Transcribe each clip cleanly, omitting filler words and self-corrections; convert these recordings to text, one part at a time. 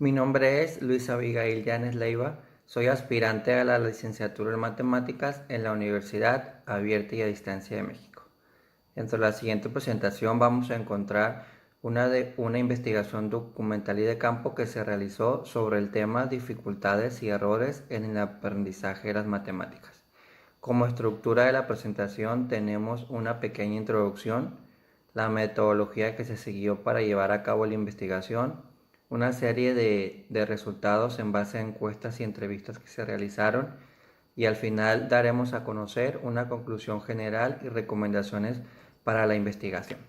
Mi nombre es Luis Abigail Llanes Leiva, soy aspirante a la licenciatura en Matemáticas en la Universidad Abierta y a Distancia de México. Dentro de la siguiente presentación vamos a encontrar una investigación documental y de campo que se realizó sobre el tema dificultades y errores en el aprendizaje de las matemáticas. Como estructura de la presentación tenemos una pequeña introducción, la metodología que se siguió para llevar a cabo la investigación, una serie de resultados en base a encuestas y entrevistas que se realizaron y al final daremos a conocer una conclusión general y recomendaciones para la investigación.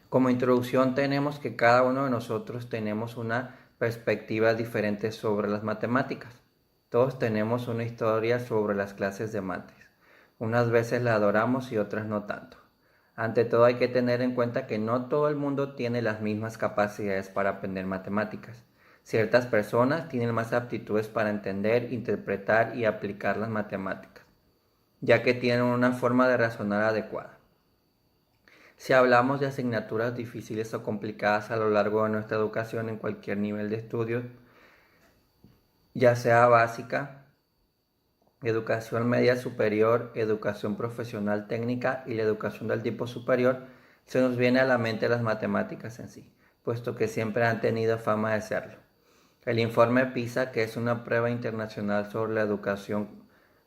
Como introducción tenemos que cada uno de nosotros tenemos una perspectiva diferente sobre las matemáticas. Todos tenemos una historia sobre las clases de mates. Unas veces la adoramos y otras no tanto. Ante todo hay que tener en cuenta que no todo el mundo tiene las mismas capacidades para aprender matemáticas. Ciertas personas tienen más aptitudes para entender, interpretar y aplicar las matemáticas, ya que tienen una forma de razonar adecuada. Si hablamos de asignaturas difíciles o complicadas a lo largo de nuestra educación en cualquier nivel de estudio, ya sea básica, educación media superior, educación profesional técnica y la educación del tipo superior, se nos viene a la mente las matemáticas en sí, puesto que siempre han tenido fama de serlo. El informe PISA, que es una prueba internacional sobre la educación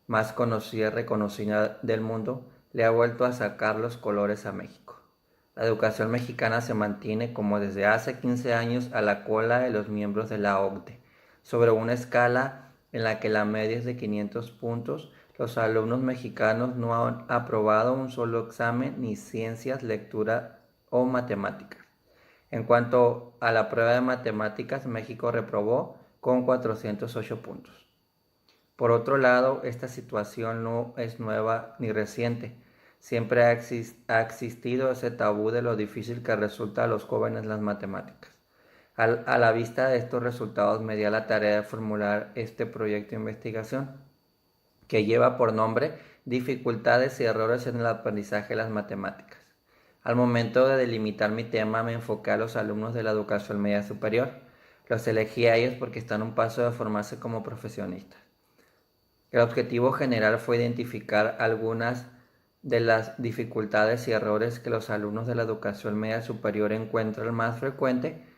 más conocida y reconocida del mundo, le ha vuelto a sacar los colores a México. La educación mexicana se mantiene como desde hace 15 años a la cola de los miembros de la OCDE, sobre una escala en la que la media es de 500 puntos. Los alumnos mexicanos no han aprobado un solo examen ni ciencias, lectura o matemáticas. En cuanto a la prueba de matemáticas, México reprobó con 408 puntos. Por otro lado, esta situación no es nueva ni reciente. Siempre ha existido ese tabú de lo difícil que resulta a los jóvenes las matemáticas. A la vista de estos resultados me di a la tarea de formular este proyecto de investigación, que lleva por nombre Dificultades y errores en el aprendizaje de las matemáticas. Al momento de delimitar mi tema me enfoqué a los alumnos de la educación media superior. Los elegí a ellos porque están a un paso de formarse como profesionistas. El objetivo general fue identificar algunas de las dificultades y errores que los alumnos de la educación media superior encuentran más frecuente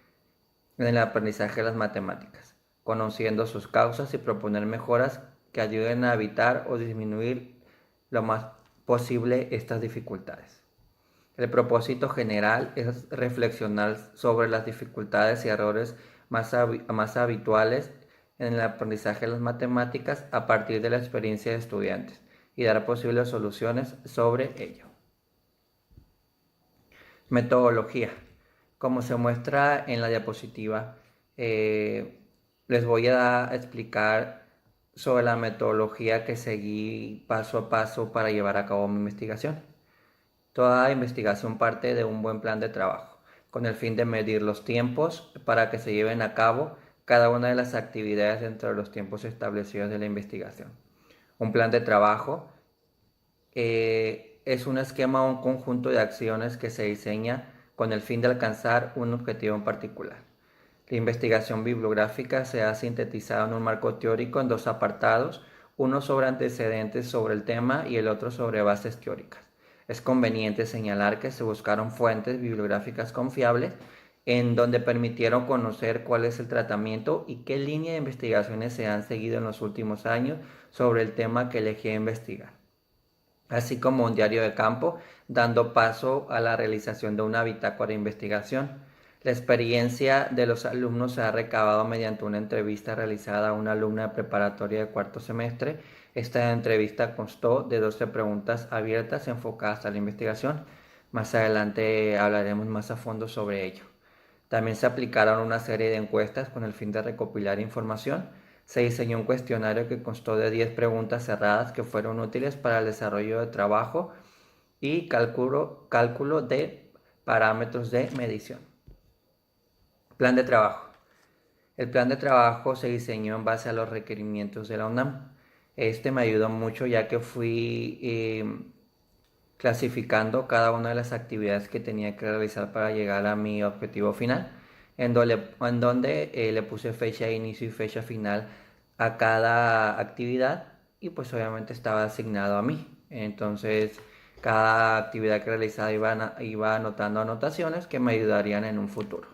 en el aprendizaje de las matemáticas, conociendo sus causas y proponer mejoras que ayuden a evitar o disminuir lo más posible estas dificultades. El propósito general es reflexionar sobre las dificultades y errores más habituales en el aprendizaje de las matemáticas a partir de la experiencia de estudiantes y dar posibles soluciones sobre ello. Metodología. Como se muestra en la diapositiva, les voy a explicar sobre la metodología que seguí paso a paso para llevar a cabo mi investigación. Toda investigación parte de un buen plan de trabajo, con el fin de medir los tiempos para que se lleven a cabo cada una de las actividades dentro de los tiempos establecidos de la investigación. Un plan de trabajo es un esquema o un conjunto de acciones que se diseña con el fin de alcanzar un objetivo en particular. La investigación bibliográfica se ha sintetizado en un marco teórico en dos apartados, uno sobre antecedentes sobre el tema y el otro sobre bases teóricas. Es conveniente señalar que se buscaron fuentes bibliográficas confiables en donde permitieron conocer cuál es el tratamiento y qué línea de investigaciones se han seguido en los últimos años sobre el tema que elegí investigar, así como un diario de campo, dando paso a la realización de una bitácora de investigación. La experiencia de los alumnos se ha recabado mediante una entrevista realizada a una alumna de preparatoria de cuarto semestre. Esta entrevista constó de 12 preguntas abiertas enfocadas a la investigación. Más adelante hablaremos más a fondo sobre ello. También se aplicaron una serie de encuestas con el fin de recopilar información. Se diseñó un cuestionario que constó de 10 preguntas cerradas que fueron útiles para el desarrollo de trabajo y cálculo de parámetros de medición. Plan de trabajo. El plan de trabajo se diseñó en base a los requerimientos de la UNAM. Este me ayudó mucho ya que fui clasificando cada una de las actividades que tenía que realizar para llegar a mi objetivo final. en donde le puse fecha de inicio y fecha final a cada actividad y pues obviamente estaba asignado a mí. Entonces, cada actividad que realizaba iba anotando anotaciones que me ayudarían en un futuro.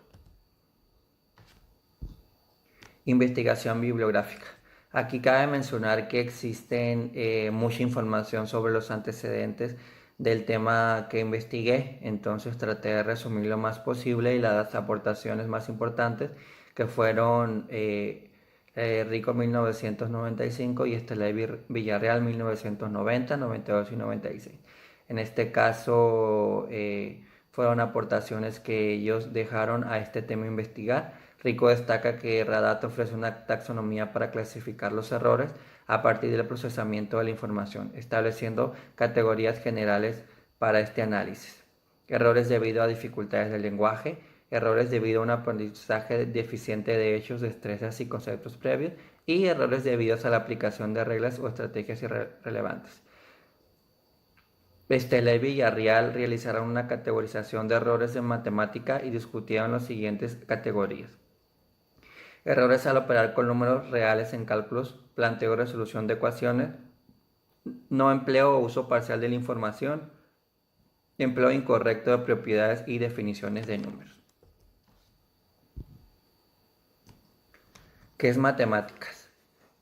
Investigación bibliográfica. Aquí cabe mencionar que existen mucha información sobre los antecedentes del tema que investigué, entonces traté de resumir lo más posible y las aportaciones más importantes que fueron Rico 1995 y Estela Villarreal 1990, 92 y 96. En este caso fueron aportaciones que ellos dejaron a este tema investigar. Rico destaca que Radat ofrece una taxonomía para clasificar los errores a partir del procesamiento de la información, estableciendo categorías generales para este análisis. Errores debido a dificultades del lenguaje, errores debido a un aprendizaje deficiente de hechos, destrezas y conceptos previos, y errores debidos a la aplicación de reglas o estrategias irrelevantes. Estela y Villarreal realizaron una categorización de errores en matemática y discutieron las siguientes categorías. Errores al operar con números reales en cálculos, planteo y resolución de ecuaciones, no empleo o uso parcial de la información, empleo incorrecto de propiedades y definiciones de números. ¿Qué es matemáticas?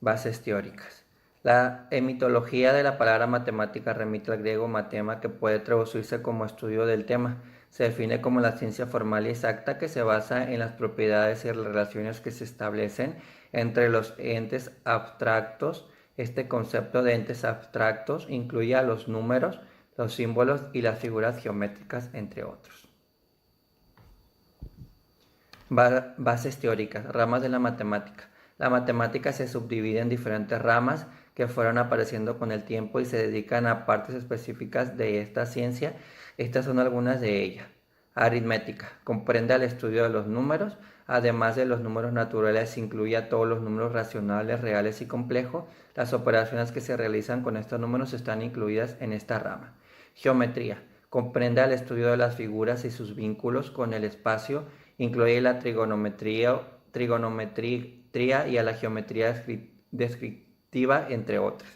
Bases teóricas. La etimología de la palabra matemática remite al griego matema, que puede traducirse como estudio del tema. Se define como la ciencia formal y exacta que se basa en las propiedades y relaciones que se establecen entre los entes abstractos. Este concepto de entes abstractos incluye a los números, los símbolos y las figuras geométricas, entre otros. Bases teóricas, ramas de la matemática. La matemática se subdivide en diferentes ramas que fueron apareciendo con el tiempo y se dedican a partes específicas de esta ciencia. Estas son algunas de ellas. Aritmética. Comprende el estudio de los números. Además de los números naturales, incluye a todos los números racionales, reales y complejos. Las operaciones que se realizan con estos números están incluidas en esta rama. Geometría. Comprende el estudio de las figuras y sus vínculos con el espacio. Incluye la trigonometría y a la geometría descriptiva, entre otras.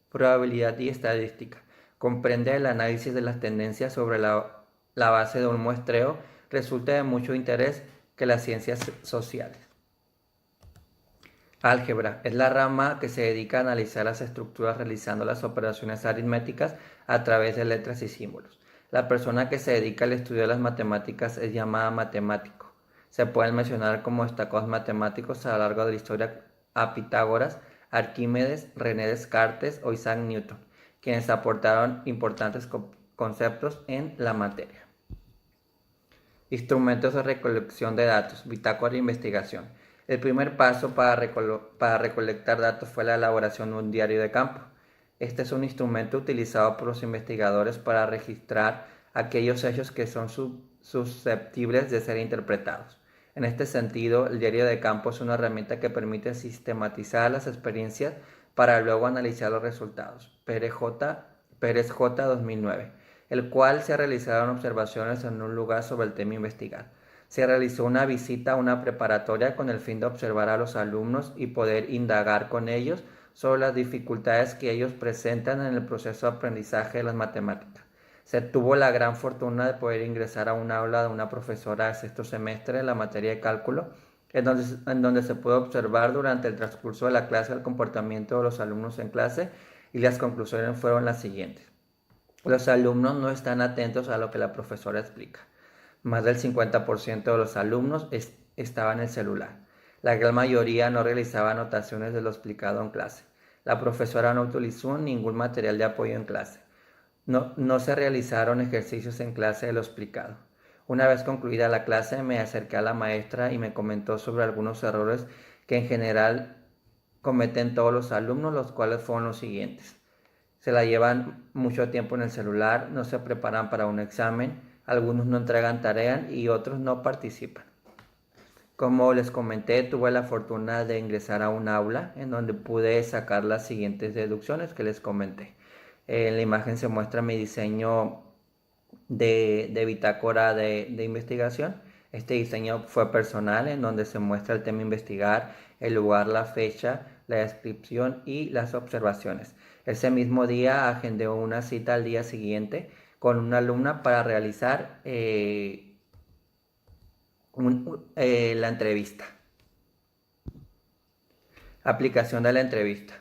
Probabilidad y estadística. Comprende el análisis de las tendencias sobre la base de un muestreo. Resulta de mucho interés que las ciencias sociales. Álgebra es la rama que se dedica a analizar las estructuras realizando las operaciones aritméticas a través de letras y símbolos. La persona que se dedica al estudio de las matemáticas es llamada matemático. Se pueden mencionar como destacados matemáticos a lo largo de la historia a Pitágoras, Arquímedes, René Descartes o Isaac Newton, quienes aportaron importantes conceptos en la materia. Instrumentos de recolección de datos, bitácora de investigación. El primer paso para recolectar datos fue la elaboración de un diario de campo. Este es un instrumento utilizado por los investigadores para registrar aquellos hechos que son susceptibles de ser interpretados. En este sentido, el diario de campo es una herramienta que permite sistematizar las experiencias para luego analizar los resultados. Pérez J. 2009, el cual se realizaron observaciones en un lugar sobre el tema a investigar. Se realizó una visita a una preparatoria con el fin de observar a los alumnos y poder indagar con ellos sobre las dificultades que ellos presentan en el proceso de aprendizaje de las matemáticas. Se tuvo la gran fortuna de poder ingresar a un aula de una profesora de sexto semestre en la materia de cálculo, en donde se pudo observar durante el transcurso de la clase el comportamiento de los alumnos en clase, y las conclusiones fueron las siguientes. Los alumnos no están atentos a lo que la profesora explica. Más del 50% de los alumnos estaban en el celular. La gran mayoría no realizaba anotaciones de lo explicado en clase. La profesora no utilizó ningún material de apoyo en clase. No se realizaron ejercicios en clase de lo explicado. Una vez concluida la clase, me acerqué a la maestra y me comentó sobre algunos errores que en general cometen todos los alumnos, los cuales fueron los siguientes. Se la llevan mucho tiempo en el celular, no se preparan para un examen, algunos no entregan tareas y otros no participan. Como les comenté, tuve la fortuna de ingresar a un aula en donde pude sacar las siguientes deducciones que les comenté. En la imagen se muestra mi diseño de bitácora de investigación, Este diseño fue personal, en donde se muestra el tema a investigar, el lugar, la fecha, la descripción y las observaciones. Ese mismo día agendé una cita al día siguiente con una alumna para realizar la entrevista. Aplicación de la entrevista.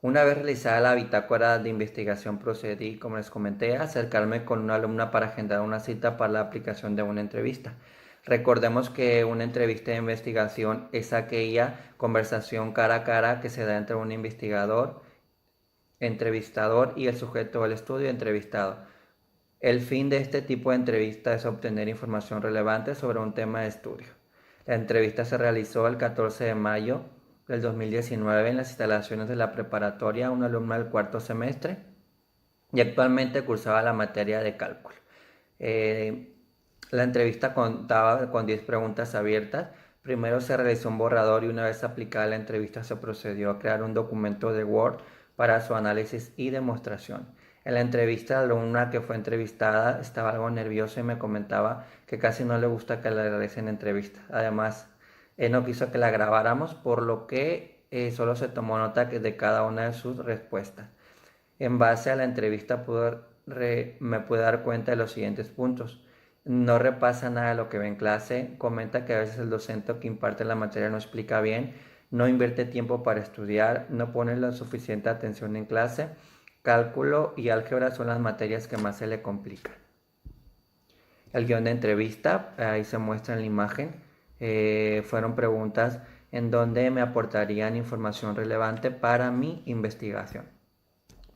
Una vez realizada la bitácora de investigación, procedí, como les comenté, a acercarme con una alumna para agendar una cita para la aplicación de una entrevista. Recordemos que una entrevista de investigación es aquella conversación cara a cara que se da entre un entrevistador y el sujeto del estudio entrevistado. El fin de este tipo de entrevista es obtener información relevante sobre un tema de estudio. La entrevista se realizó el 14 de mayo del 2019 en las instalaciones de la preparatoria, una alumna del cuarto semestre y actualmente cursaba la materia de cálculo. La entrevista contaba con 10 preguntas abiertas. Primero se realizó un borrador y una vez aplicada la entrevista se procedió a crear un documento de Word para su análisis y demostración. En la entrevista, la alumna que fue entrevistada estaba algo nerviosa y me comentaba que casi no le gusta que le realicen entrevistas. Además, no quiso que la grabáramos, por lo que solo se tomó nota de cada una de sus respuestas. En base a la entrevista me pude dar cuenta de los siguientes puntos. No repasa nada de lo que ve en clase, comenta que a veces el docente que imparte la materia no explica bien, no invierte tiempo para estudiar, no pone la suficiente atención en clase. Cálculo y álgebra son las materias que más se le complican. El guión de entrevista, ahí se muestra en la imagen, fueron preguntas en donde me aportarían información relevante para mi investigación.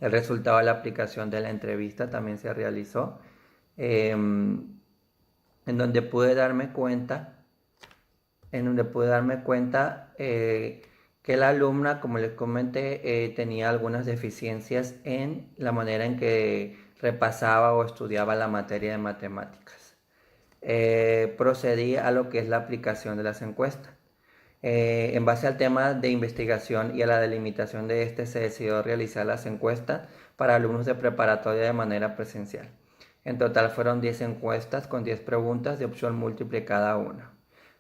El resultado de la aplicación de la entrevista también se realizó, en donde pude darme cuenta, que la alumna, como les comenté, tenía algunas deficiencias en la manera en que repasaba o estudiaba la materia de matemáticas. Procedí a lo que es la aplicación de las encuestas. En base al tema de investigación y a la delimitación de este, se decidió realizar las encuestas para alumnos de preparatoria de manera presencial. En total fueron 10 encuestas con 10 preguntas de opción múltiple cada una.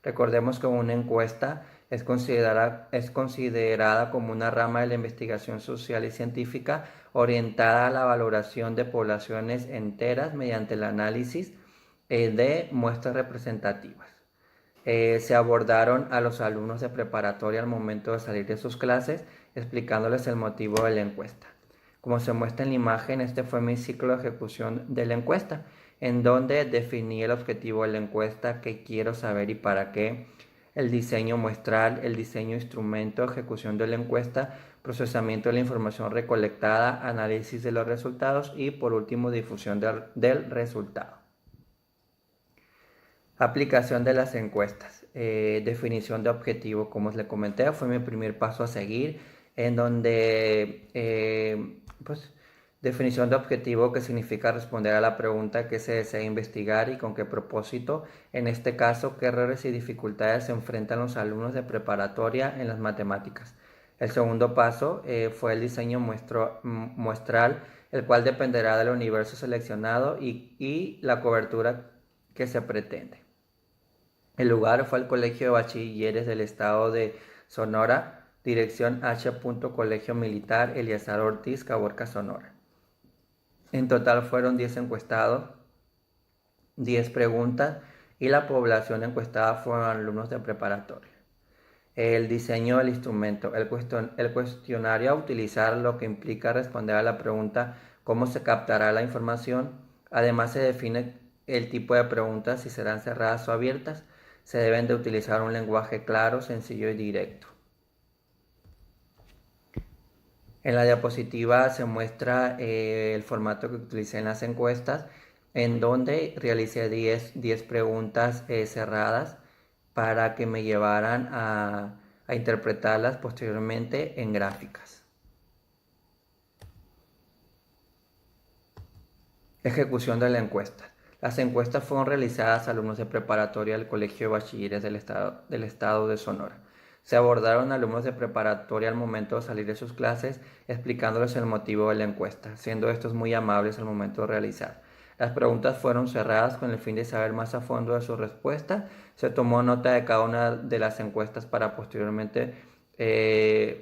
Recordemos que una encuesta es considerada como una rama de la investigación social y científica orientada a la valoración de poblaciones enteras mediante el análisis de muestras representativas. Se abordaron a los alumnos de preparatoria al momento de salir de sus clases, explicándoles el motivo de la encuesta. Como se muestra en la imagen, este fue mi ciclo de ejecución de la encuesta, en donde definí el objetivo de la encuesta, qué quiero saber y para qué, el diseño muestral, el diseño instrumento, ejecución de la encuesta, procesamiento de la información recolectada, análisis de los resultados y, por último, difusión del resultado. Aplicación de las encuestas. Definición de objetivo, como les comenté, fue mi primer paso a seguir, en donde, definición de objetivo, que significa responder a la pregunta que se desea investigar y con qué propósito. En este caso, qué errores y dificultades se enfrentan los alumnos de preparatoria en las matemáticas. El segundo paso fue el diseño muestral, el cual dependerá del universo seleccionado y la cobertura que se pretende. El lugar fue el Colegio de Bachilleres del Estado de Sonora, dirección H. Colegio Militar Eleazar Ortiz, Caborca, Sonora. En total fueron 10 encuestados, 10 preguntas y la población encuestada fueron alumnos de preparatoria. El diseño del instrumento, el cuestionario a utilizar, lo que implica responder a la pregunta cómo se captará la información. Además se define el tipo de preguntas, si serán cerradas o abiertas. Se deben de utilizar un lenguaje claro, sencillo y directo. En la diapositiva se muestra el formato que utilicé en las encuestas, en donde realicé 10 preguntas cerradas para que me llevaran a interpretarlas posteriormente en gráficas. Ejecución de la encuesta. Las encuestas fueron realizadas a alumnos de preparatoria del Colegio de Bachilleres del Estado de Sonora. Se abordaron alumnos de preparatoria al momento de salir de sus clases, explicándoles el motivo de la encuesta, siendo estos muy amables al momento de realizar. Las preguntas fueron cerradas con el fin de saber más a fondo de su respuesta. Se tomó nota de cada una de las encuestas para posteriormente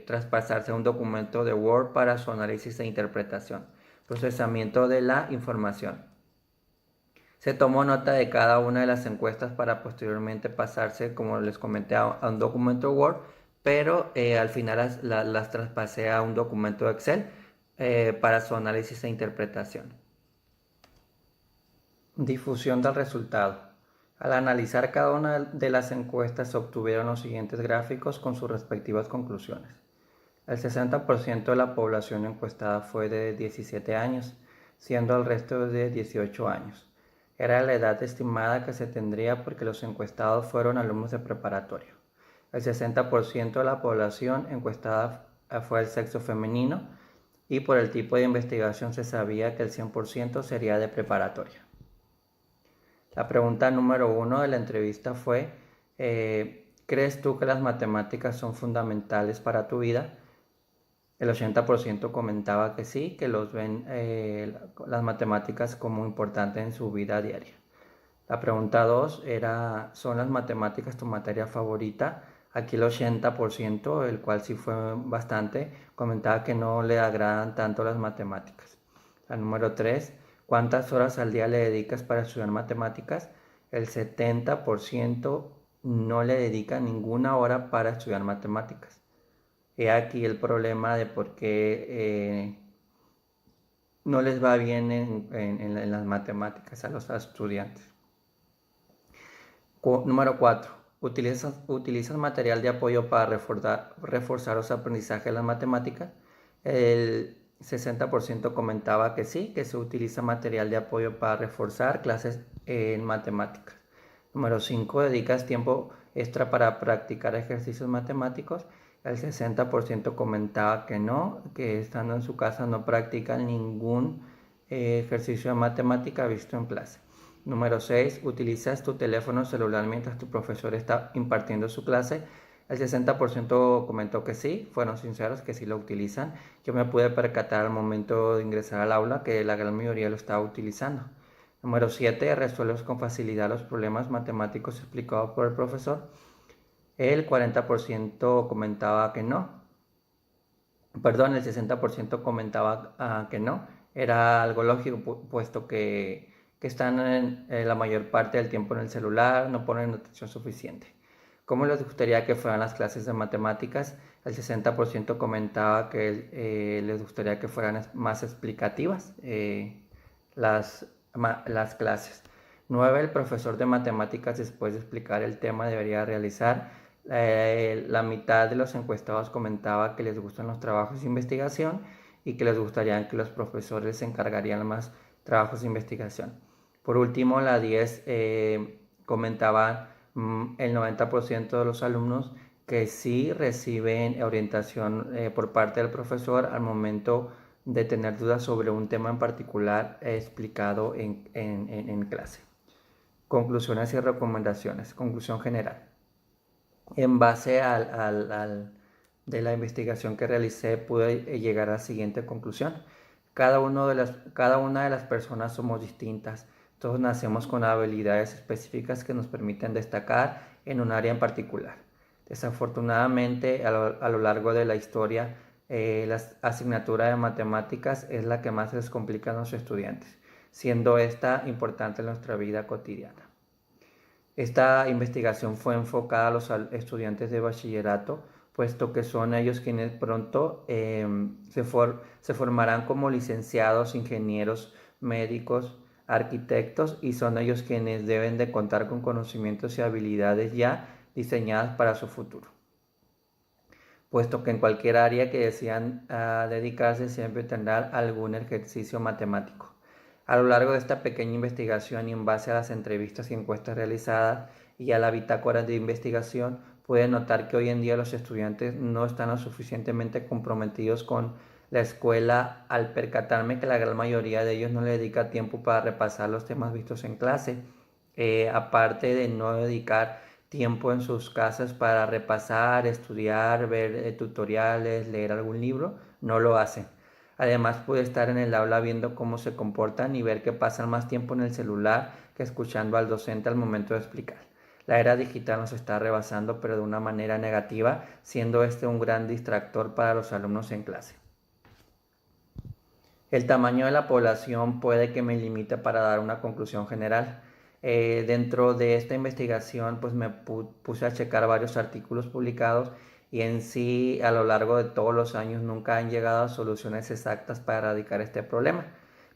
traspasarse a un documento de Word para su análisis e interpretación. Procesamiento de la información. Se tomó nota de cada una de las encuestas para posteriormente pasarse, como les comenté, a un documento Word, pero al final las traspasé a un documento Excel para su análisis e interpretación. Difusión del resultado. Al analizar cada una de las encuestas se obtuvieron los siguientes gráficos con sus respectivas conclusiones. El 60% de la población encuestada fue de 17 años, siendo el resto de 18 años. Era la edad estimada que se tendría porque los encuestados fueron alumnos de preparatoria. El 60% de la población encuestada fue el sexo femenino y por el tipo de investigación se sabía que el 100% sería de preparatoria. La pregunta número 1 de la entrevista fue, ¿crees tú que las matemáticas son fundamentales para tu vida? El 80% comentaba que sí, que los ven las matemáticas como importantes en su vida diaria. La pregunta 2 era, ¿son las matemáticas tu materia favorita? Aquí el 80%, el cual sí fue bastante, comentaba que no le agradan tanto las matemáticas. La número 3, ¿cuántas horas al día le dedicas para estudiar matemáticas? El 70% no le dedica ninguna hora para estudiar matemáticas. He aquí el problema de por qué no les va bien en las matemáticas a los estudiantes. Número 4. ¿Utilizas material de apoyo para reforzar los aprendizajes de las matemáticas? El 60% comentaba que sí, que se utiliza material de apoyo para reforzar clases en matemáticas. Número 5. ¿Dedicas tiempo extra para practicar ejercicios matemáticos? El 60% comentaba que no, que estando en su casa no practican ningún ejercicio de matemática visto en clase. Número 6. ¿Utilizas tu teléfono celular mientras tu profesor está impartiendo su clase? El 60% comentó que sí, fueron sinceros que sí lo utilizan. Yo me pude percatar al momento de ingresar al aula que la gran mayoría lo estaba utilizando. Número 7. ¿Resuelves con facilidad los problemas matemáticos explicados por el profesor? El 40% comentaba que no. Perdón, el 60% comentaba que no. Era algo lógico, puesto que están la mayor parte del tiempo en el celular, no ponen atención suficiente. ¿Cómo les gustaría que fueran las clases de matemáticas? El 60% comentaba que les gustaría que fueran más explicativas las clases. 9. El profesor de matemáticas, después de explicar el tema, debería realizar. La mitad de los encuestados comentaba que les gustan los trabajos de investigación y que les gustaría que los profesores se encargarían más trabajos de investigación. Por último, la 10 comentaba el 90% de los alumnos que sí reciben orientación por parte del profesor al momento de tener dudas sobre un tema en particular explicado en clase. Conclusiones y recomendaciones. Conclusión general. En base de la investigación que realicé, pude llegar a la siguiente conclusión. Cada una de las personas somos distintas. Todos nacemos con habilidades específicas que nos permiten destacar en un área en particular. Desafortunadamente, a lo largo de la historia, la asignatura de matemáticas es la que más les complica a los estudiantes, siendo esta importante en nuestra vida cotidiana. Esta investigación fue enfocada a los estudiantes de bachillerato, puesto que son ellos quienes pronto se formarán como licenciados, ingenieros, médicos, arquitectos, y son ellos quienes deben de contar con conocimientos y habilidades ya diseñadas para su futuro, puesto que en cualquier área que decidan dedicarse siempre tendrán algún ejercicio matemático. A lo largo de esta pequeña investigación y en base a las entrevistas y encuestas realizadas y a la bitácora de investigación, pude notar que hoy en día los estudiantes no están lo suficientemente comprometidos con la escuela, al percatarme que la gran mayoría de ellos no le dedica tiempo para repasar los temas vistos en clase, aparte de no dedicar tiempo en sus casas para repasar, estudiar, ver tutoriales, leer algún libro, no lo hacen. Además, pude estar en el aula viendo cómo se comportan y ver que pasan más tiempo en el celular que escuchando al docente al momento de explicar. La era digital nos está rebasando, pero de una manera negativa, siendo este un gran distractor para los alumnos en clase. El tamaño de la población puede que me limite para dar una conclusión general. Dentro de esta investigación, pues me puse a checar varios artículos publicados y en sí, a lo largo de todos los años, nunca han llegado a soluciones exactas para erradicar este problema.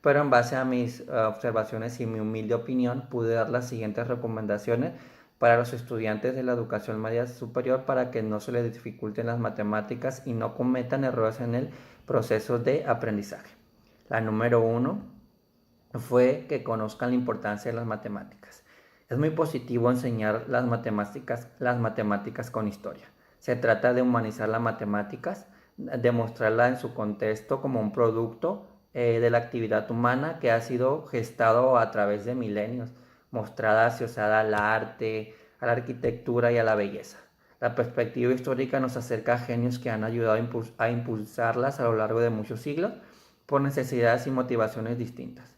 Pero en base a mis observaciones y mi humilde opinión, pude dar las siguientes recomendaciones para los estudiantes de la educación media superior para que no se les dificulten las matemáticas y no cometan errores en el proceso de aprendizaje. La número 1 fue que conozcan la importancia de las matemáticas. Es muy positivo enseñar las matemáticas con historia. Se trata de humanizar las matemáticas, de mostrarla en su contexto como un producto de la actividad humana que ha sido gestado a través de milenios, mostrada asociada al arte, a la arquitectura y a la belleza. La perspectiva histórica nos acerca a genios que han ayudado a impulsarlas a lo largo de muchos siglos por necesidades y motivaciones distintas.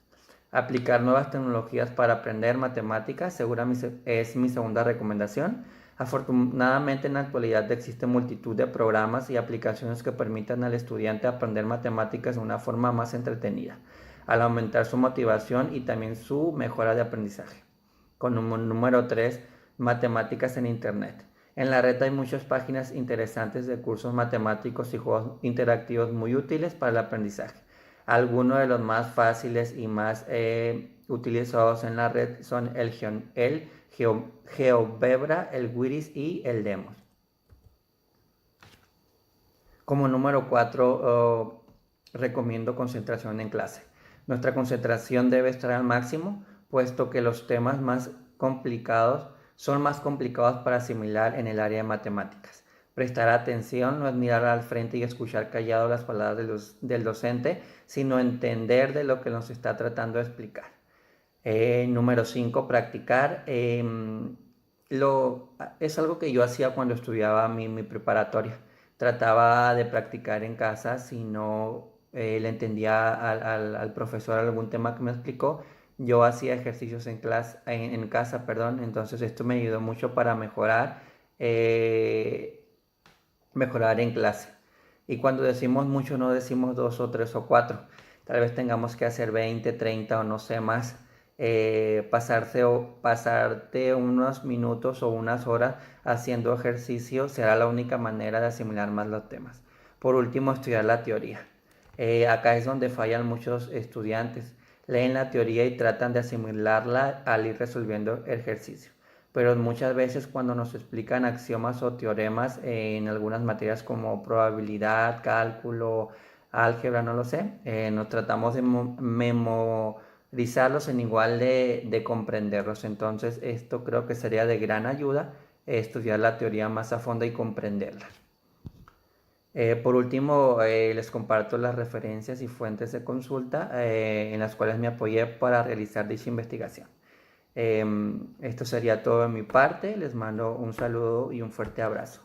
Aplicar nuevas tecnologías para aprender matemáticas seguramente es mi segunda recomendación. Afortunadamente en la actualidad existe multitud de programas y aplicaciones que permiten al estudiante aprender matemáticas de una forma más entretenida, al aumentar su motivación y también su mejora de aprendizaje. Con número 3, matemáticas en Internet. En la red hay muchas páginas interesantes de cursos matemáticos y juegos interactivos muy útiles para el aprendizaje. Algunos de los más fáciles y más utilizados en la red son el GeoGebra, el Quiris y el Demos. Como número 4, recomiendo concentración en clase. Nuestra concentración debe estar al máximo, puesto que los temas más complicados son más complicados para asimilar en el área de matemáticas. Prestar atención no es mirar al frente y escuchar callado las palabras del docente, sino entender de lo que nos está tratando de explicar. Número 5, practicar. Es algo que yo hacía cuando estudiaba mi preparatoria. Trataba de practicar en casa si no le entendía al profesor algún tema que me explicó. Yo hacía ejercicios en casa, perdón. Entonces esto me ayudó mucho para mejorar en clase. Y cuando decimos mucho, no decimos 2 o 3 o 4. Tal vez tengamos que hacer 20, 30 o no sé más. Pasarte unos minutos o unas horas haciendo ejercicio será la única manera de asimilar más los temas. Por último, estudiar la teoría. Acá es donde fallan muchos estudiantes. Leen la teoría y tratan de asimilarla al ir resolviendo el ejercicio. Pero muchas veces cuando nos explican axiomas o teoremas en algunas materias como probabilidad, cálculo, álgebra, no lo sé, nos tratamos de memorizarlos en igual de comprenderlos. Entonces esto creo que sería de gran ayuda, estudiar la teoría más a fondo y comprenderla. Por último, les comparto las referencias y fuentes de consulta en las cuales me apoyé para realizar dicha investigación. Esto sería todo de mi parte. Les mando un saludo y un fuerte abrazo.